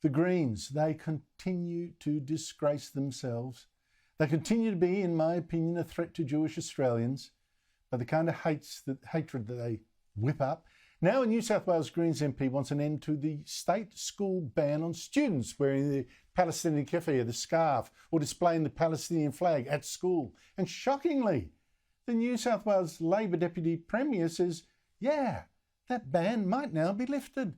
The Greens, they continue to disgrace themselves. They continue to be, in my opinion, a threat to Jewish Australians by the kind of hatred that they whip up. Now a New South Wales Greens MP wants an end to the state school ban on students wearing the Palestinian keffiyeh, the scarf, or displaying the Palestinian flag at school. And shockingly, the New South Wales Labor Deputy Premier says, yeah, that ban might now be lifted.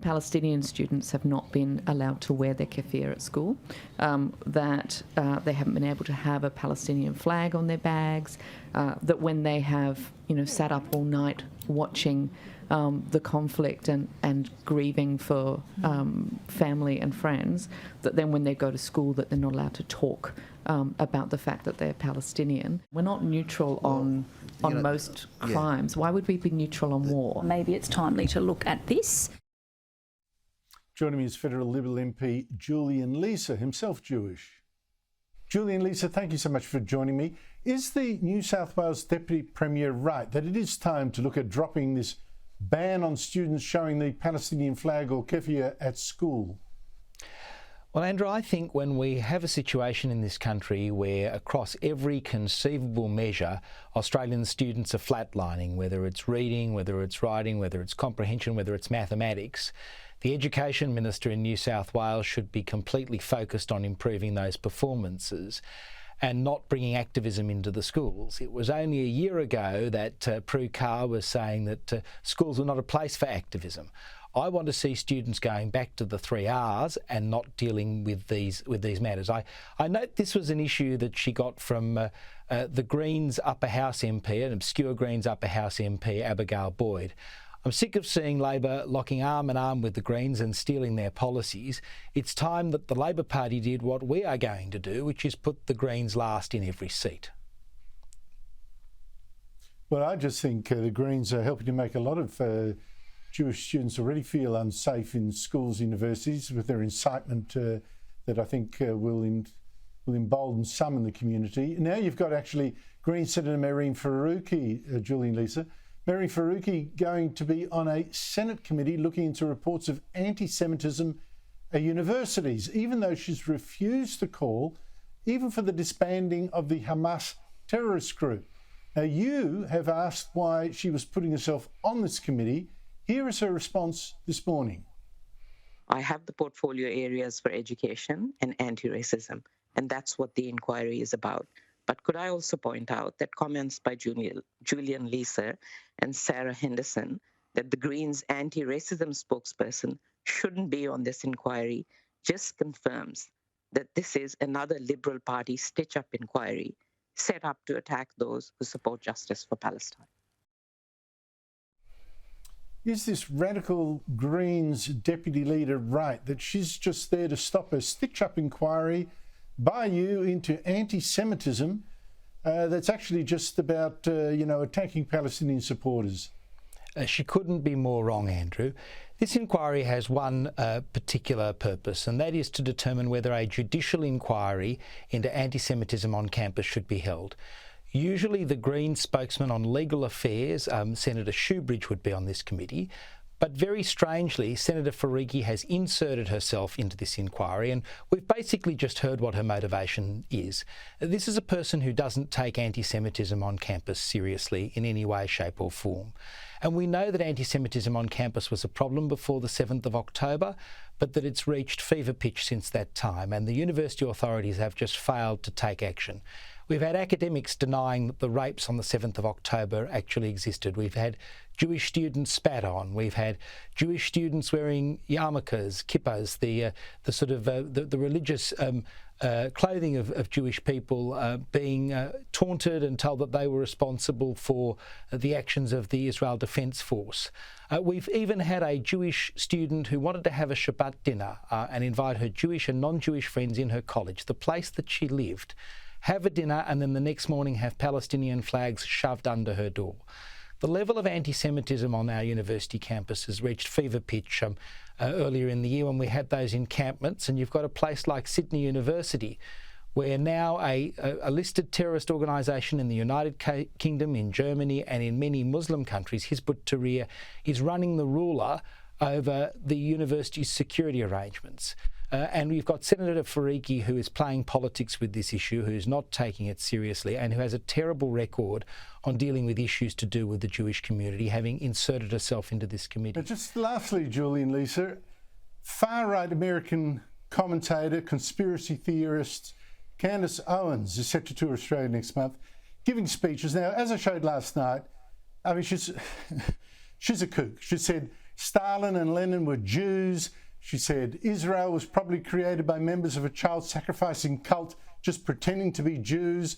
Palestinian students have not been allowed to wear their keffiyeh at school, that they haven't been able to have a Palestinian flag on their bags, that when they have, sat up all night watching the conflict and grieving for family and friends, that then when they go to school that they're not allowed to talk about the fact that they're Palestinian. We're not neutral on most crimes. Why would we be neutral on war? Maybe it's timely to look at this. Joining me is Federal Liberal MP Julian Leeser, himself Jewish. Julian Leeser, thank you so much for joining me. Is the New South Wales Deputy Premier right that it is time to look at dropping this ban on students showing the Palestinian flag or keffiyeh at school? Well, Andrew, I think when we have a situation in this country where across every conceivable measure Australian students are flatlining, whether it's reading, whether it's writing, whether it's comprehension, whether it's mathematics, the Education Minister in New South Wales should be completely focused on improving those performances and not bringing activism into the schools. It was only a year ago that Prue Carr was saying that schools were not a place for activism. I want to see students going back to the 3 Rs and not dealing with these matters. I note this was an issue that she got from the Greens Upper House MP, an obscure Greens Upper House MP, Abigail Boyd. I'm sick of seeing Labor locking arm in arm with the Greens and stealing their policies. It's time that the Labor Party did what we are going to do, which is put the Greens last in every seat. Well, I just think the Greens are helping to make a lot of Jewish students already feel unsafe in schools, universities, with their incitement that I think will embolden some in the community. Now you've got actually Green Senator Mehreen Faruqi, Julian Leeser. Mehreen Faruqi going to be on a Senate committee looking into reports of anti-Semitism at universities, even though she's refused to call even for the disbanding of the Hamas terrorist group. Now you have asked why she was putting herself on this committee. Here is her response this morning. I have the portfolio areas for education and anti-racism, and that's what the inquiry is about. But could I also point out that comments by Julian Leeser and Sarah Henderson that the Greens anti-racism spokesperson shouldn't be on this inquiry just confirms that this is another Liberal Party stitch-up inquiry set up to attack those who support justice for Palestine. Is this radical Greens deputy leader right that she's just there to stop a stitch-up inquiry by you into anti-Semitism that's actually just about, attacking Palestinian supporters? She couldn't be more wrong, Andrew. This inquiry has one particular purpose, and that is to determine whether a judicial inquiry into anti-Semitism on campus should be held. Usually the Greens spokesman on legal affairs, Senator Shoebridge, would be on this committee. But very strangely, Senator Faruqi has inserted herself into this inquiry, and we've basically just heard what her motivation is. This is a person who doesn't take anti-Semitism on campus seriously in any way, shape or form. And we know that anti-Semitism on campus was a problem before the 7th of October, but that it's reached fever pitch since that time, and the university authorities have just failed to take action. We've had academics denying that the rapes on the 7th of October actually existed. We've had Jewish students spat on. We've had Jewish students wearing yarmulkes, kippahs, the religious clothing of Jewish people being taunted and told that they were responsible for the actions of the Israel Defence Force. We've even had a Jewish student who wanted to have a Shabbat dinner and invite her Jewish and non-Jewish friends in her college, the place that she lived, have a dinner and then the next morning have Palestinian flags shoved under her door. The level of anti-Semitism on our university campus has reached fever pitch earlier in the year when we had those encampments, and you've got a place like Sydney University where now a listed terrorist organisation in the United Kingdom, in Germany and in many Muslim countries, Hizb ut-Tahrir, is running the ruler over the university's security arrangements. And we've got Senator Faruqi, who is playing politics with this issue, who is not taking it seriously, and who has a terrible record on dealing with issues to do with the Jewish community, having inserted herself into this committee. But just lastly, Julie and Lisa, far-right American commentator, conspiracy theorist Candace Owens is set to tour Australia next month, giving speeches. Now, as I showed last night, I mean, she's a kook. She said Stalin and Lenin were Jews. She said Israel was probably created by members of a child sacrificing cult just pretending to be Jews.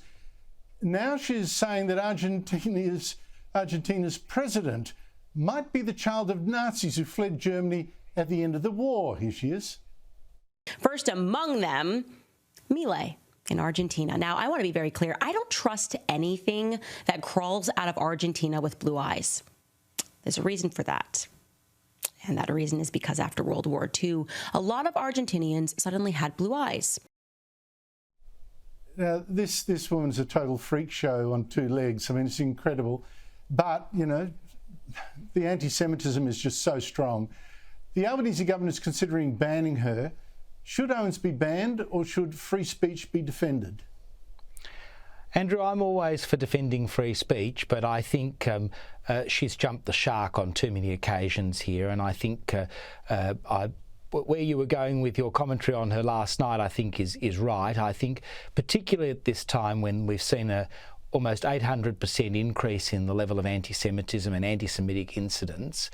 Now she's saying that Argentina's president might be the child of Nazis who fled Germany at the end of the war. Here she is. First among them, Milei in Argentina. Now, I want to be very clear. I don't trust anything that crawls out of Argentina with blue eyes. There's a reason for that. And that reason is because after World War II, a lot of Argentinians suddenly had blue eyes. Now, this woman's a total freak show on two legs. I mean, it's incredible. But, you know, the anti-Semitism is just so strong. The Albanese government is considering banning her. Should Owens be banned or should free speech be defended? Andrew, I'm always for defending free speech, but I think she's jumped the shark on too many occasions here, and I think where you were going with your commentary on her last night, I think is right. I think particularly at this time when we've seen a almost 800% increase in the level of anti-Semitism and anti-Semitic incidents,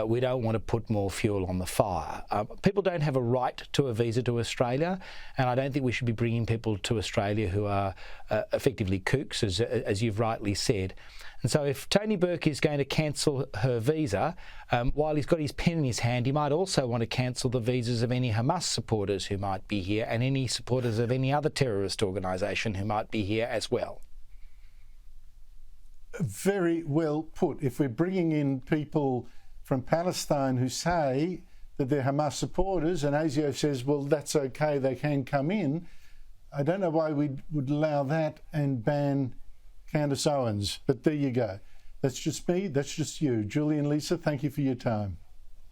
we don't want to put more fuel on the fire. People don't have a right to a visa to Australia, and I don't think we should be bringing people to Australia who are effectively kooks, as you've rightly said. And so if Tony Burke is going to cancel her visa, while he's got his pen in his hand, he might also want to cancel the visas of any Hamas supporters who might be here and any supporters of any other terrorist organisation who might be here as well. Very well put. If we're bringing in people from Palestine who say that they're Hamas supporters and ASIO says, well, that's okay, they can come in, I don't know why we would allow that and ban Candace Owens. But there you go. That's just me, that's just you. Julie and Lisa, thank you for your time.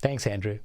Thanks, Andrew.